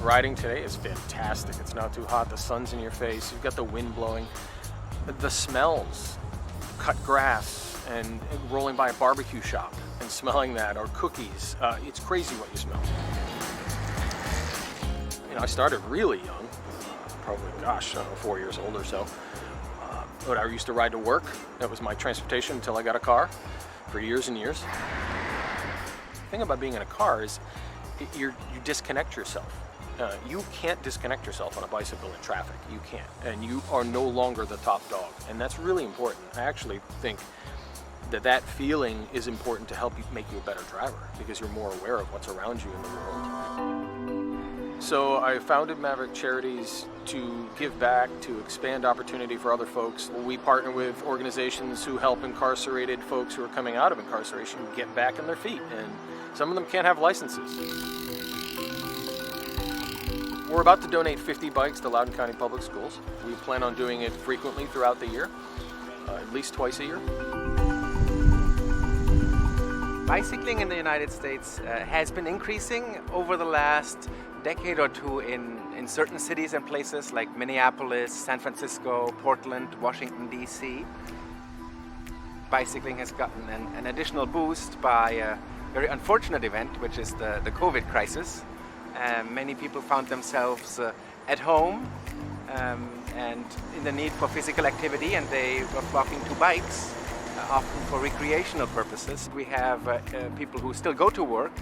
Riding today is fantastic. It's not too hot, the sun's in your face, you've got the wind blowing. The smells, cut grass and rolling by a barbecue shop and smelling that, or cookies. It's crazy what you smell. You know, I started really young, probably, gosh, I don't know, 4 years old or so. But I used to ride to work. That was my transportation until I got a car for years and years. The thing about being in a car is you disconnect yourself. You can't disconnect yourself on a bicycle in traffic. You can't. And you are no longer the top dog. And that's really important. I actually think that feeling is important to help you make you a better driver, because you're more aware of what's around you in the world. So I founded Maverick Charities to give back, to expand opportunity for other folks. We partner with organizations who help incarcerated folks who are coming out of incarceration get back on their feet, and some of them can't have licenses. We're about to donate 50 bikes to Loudoun County Public Schools. We plan on doing it frequently throughout the year, at least twice a year. Bicycling in the United States has been increasing over the last decade or two in certain cities and places like Minneapolis, San Francisco, Portland, Washington, D.C. Bicycling has gotten an additional boost by a very unfortunate event, which is the COVID crisis. Many people found themselves at home and in the need for physical activity, and they were flocking to bikes, often for recreational purposes. We have people who still go to work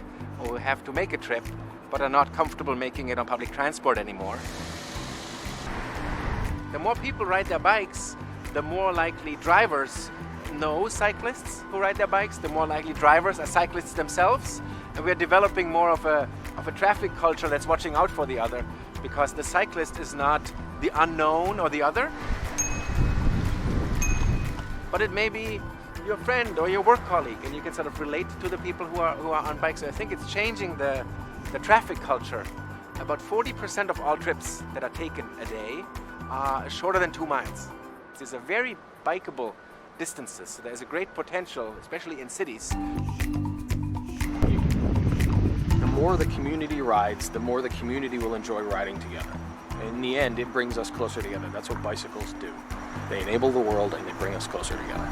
or who have to make a trip but are not comfortable making it on public transport anymore. The more people ride their bikes, the more likely drivers know cyclists who ride their bikes, the more likely drivers are cyclists themselves, and we're developing more of a traffic culture that's watching out for the other, because the cyclist is not the unknown or the other, but it may be your friend or your work colleague, and you can sort of relate to the people who are on bikes. So I think it's changing the traffic culture. About 40% of all trips that are taken a day are shorter than 2 miles. These are very bikeable distances, so there's a great potential, especially in cities. The more the community rides, the more the community will enjoy riding together. In the end, it brings us closer together. That's what bicycles do. They enable the world and they bring us closer together.